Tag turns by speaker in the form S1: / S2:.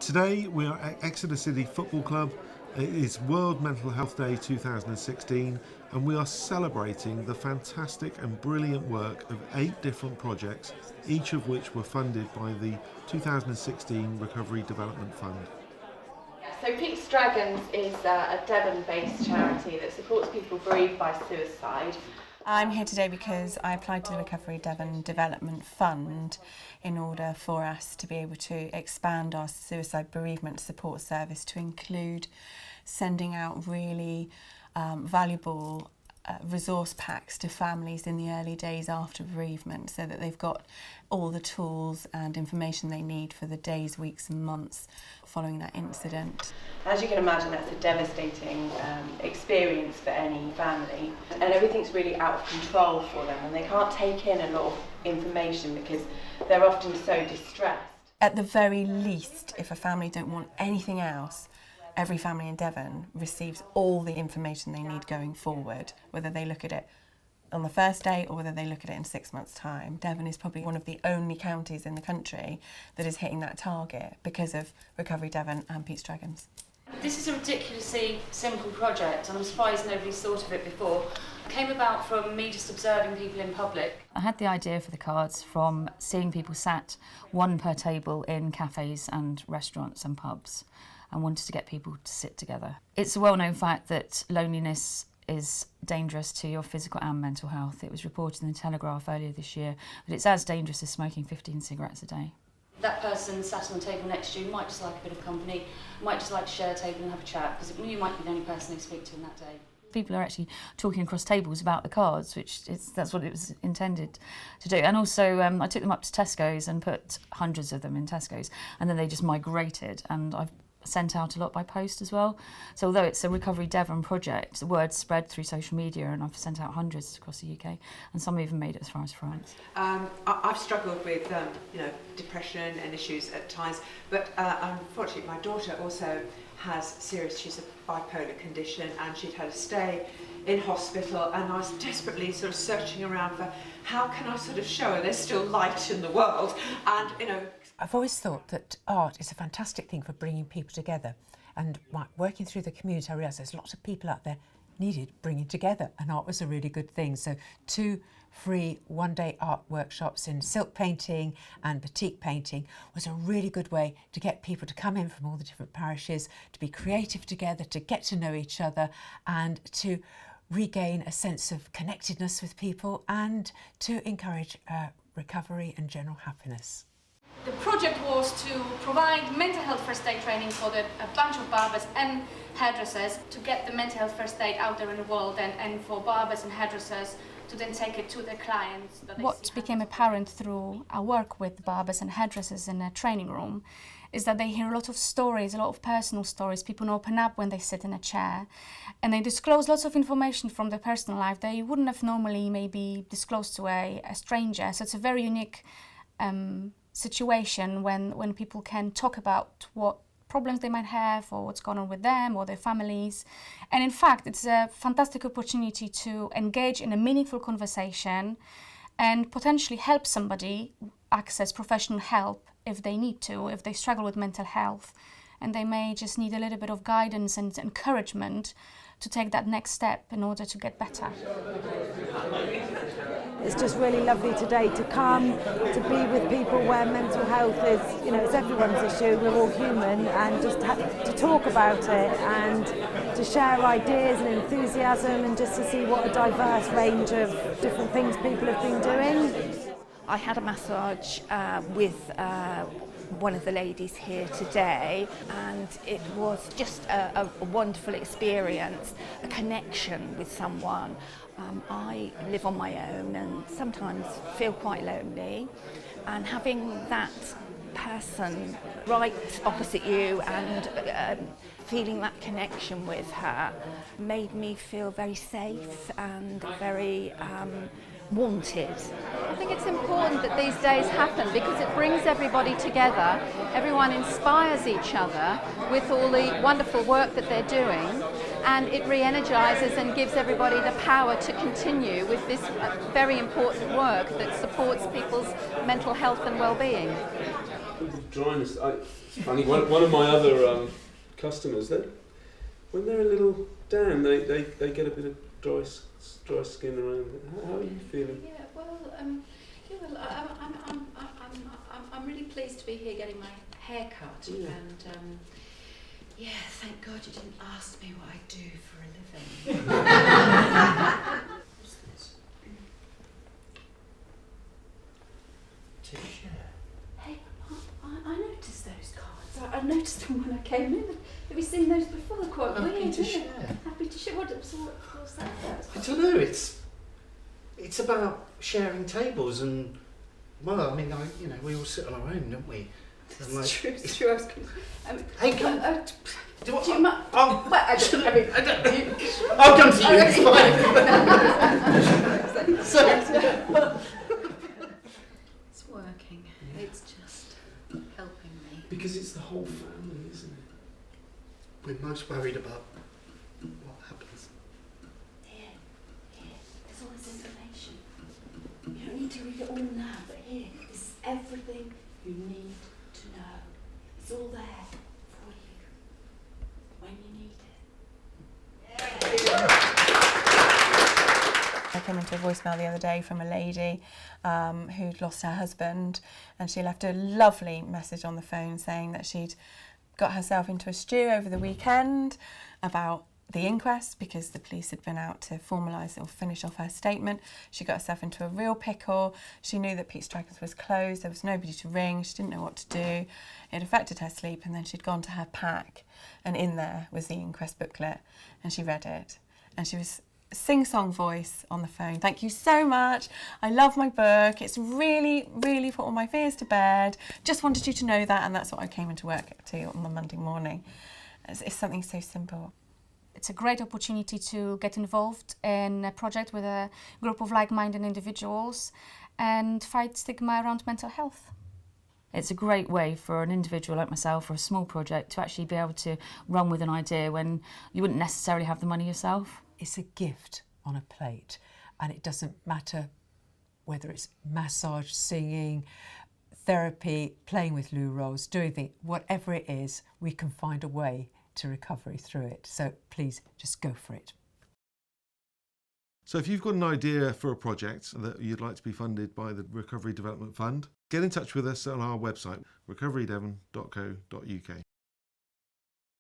S1: Today we are at Exeter City Football Club. It is World Mental Health Day 2016 and we are celebrating the fantastic and brilliant work of 8 different projects, each of which were funded by the 2016 Recovery Development Fund.
S2: So Pete's Dragons is a Devon-based charity that supports people bereaved by suicide.
S3: I'm here today because I applied to the Recovery Devon Development Fund in order for us to be able to expand our suicide bereavement support service to include sending out really valuable resource packs to families in the early days after bereavement, so that they've got all the tools and information they need for the days, weeks and months following that incident.
S2: As you can imagine, that's a devastating experience for any family, and everything's really out of control for them, and they can't take in a lot of information because they're often so distressed.
S3: At the very least, if a family don't want anything else, every family in Devon receives all the information they need going forward, whether they look at it on the first day or whether they look at it in 6 months' time. Devon is probably one of the only counties in the country that is hitting that target because of Recovery Devon and Pete's Dragons.
S4: This is a ridiculously simple project and I'm surprised nobody's thought of it before. It came about from me just observing people in public.
S5: I had the idea for the cards from seeing people sat one per table in cafes and restaurants and pubs, and wanted to get people to sit together. It's a well-known fact that loneliness is dangerous to your physical and mental health. It was reported in the Telegraph earlier this year that it's as dangerous as smoking 15 cigarettes a day.
S4: That person sat on the table next to you might just like a bit of company, might just like to share a table and have a chat, because you might be the only person they speak to in that day.
S5: People are actually talking across tables about the cards, that's what it was intended to do. And also I took them up to Tesco's and put hundreds of them in Tesco's, and then they just migrated, and I've sent out a lot by post as well. So although it's a Recovery Devon project, the word spread through social media, and I've sent out hundreds across the UK, and some even made it as far as France.
S6: I've struggled with depression and issues at times, but unfortunately my daughter also she's a bipolar condition, and she'd had a stay in hospital, and I was desperately sort of searching around for how can I sort of show her there's still light in the world. And
S7: I've always thought that art is a fantastic thing for bringing people together, and working through the community I realised there's lots of people out there needed bringing together, and art was a really good thing. So 2 free one-day art workshops in silk painting and batik painting was a really good way to get people to come in from all the different parishes, to be creative together, to get to know each other, and to regain a sense of connectedness with people, and to encourage recovery and general happiness.
S8: The project was to provide mental health first aid training for a bunch of barbers and hairdressers, to get the mental health first aid out there in the world, and for barbers and hairdressers to then take it to their clients.
S9: What became apparent through our work with barbers and hairdressers in a training room is that they hear a lot of stories, a lot of personal stories. People open up when they sit in a chair, and they disclose lots of information from their personal life they wouldn't have normally maybe disclosed to a stranger. So it's a very unique situation when people can talk about what problems they might have, or what's going on with them or their families. And in fact, it's a fantastic opportunity to engage in a meaningful conversation and potentially help somebody access professional help if they need to, if they struggle with mental health, and they may just need a little bit of guidance and encouragement to take that next step in order to get better.
S10: It's just really lovely today to come, to be with people where mental health is, it's everyone's issue, we're all human, and just to talk about it and to share ideas and enthusiasm, and just to see what a diverse range of different things people have been doing.
S11: I had a massage with one of the ladies here today, and it was just a wonderful experience, a connection with someone. I live on my own and sometimes feel quite lonely, and having that person right opposite you and feeling that connection with her made me feel very safe and very wanted.
S12: I think it's important that these days happen because it brings everybody together. Everyone inspires each other with all the wonderful work that they're doing, and it re-energises and gives everybody the power to continue with this very important work that supports people's mental health and well-being.
S13: dryness. It's funny. One of my other customers, when they're a little down, they get a bit of dry skin around it. How are you feeling?
S12: Yeah, well, I'm really pleased to be here getting my hair cut, and thank God you didn't ask me what I do for a living. What's this? Hey, I noticed those cards. I noticed them when I came in. Have you seen those before? They're quite weird.
S14: Happy to share.
S12: Happy to share. What's that about?
S14: I don't know. It's about sharing tables and. Well, I mean, we all sit on our own, don't we?
S12: It's true. It's true.
S14: Hey, come.
S12: Do you mind?
S14: I'll come to you. It's fine.
S12: It's working. It's just helping me.
S14: Because it's the whole family, isn't it? We're most worried about what happens.
S12: Here. There's all this information. You don't need to read it all now, but here, this is everything you need to know. It's all there for you when you need it.
S3: I came into a voicemail the other day from a lady who'd lost her husband, and she left a lovely message on the phone saying that she'd got herself into a stew over the weekend about the inquest because the police had been out to formalise or finish off her statement. She got herself into a real pickle. She knew that Pete Strikers was closed, there was nobody to ring, she didn't know what to do. It affected her sleep, and then she'd gone to her pack, and in there was the inquest booklet, and she read it, and she was sing-song voice on the phone. Thank you so much. I love my book. It's really, really put all my fears to bed. Just wanted you to know that, and that's what I came into work to on the Monday morning. It's something so simple.
S9: It's a great opportunity to get involved in a project with a group of like-minded individuals and fight stigma around mental health.
S5: It's a great way for an individual like myself or a small project to actually be able to run with an idea when you wouldn't necessarily have the money yourself.
S7: It's a gift on a plate, and it doesn't matter whether it's massage, singing, therapy, playing with loo rolls, doing things, whatever it is, we can find a way to recovery through it. So please just go for it.
S1: So if you've got an idea for a project that you'd like to be funded by the Recovery Development Fund, get in touch with us on our website, recoverydevon.co.uk.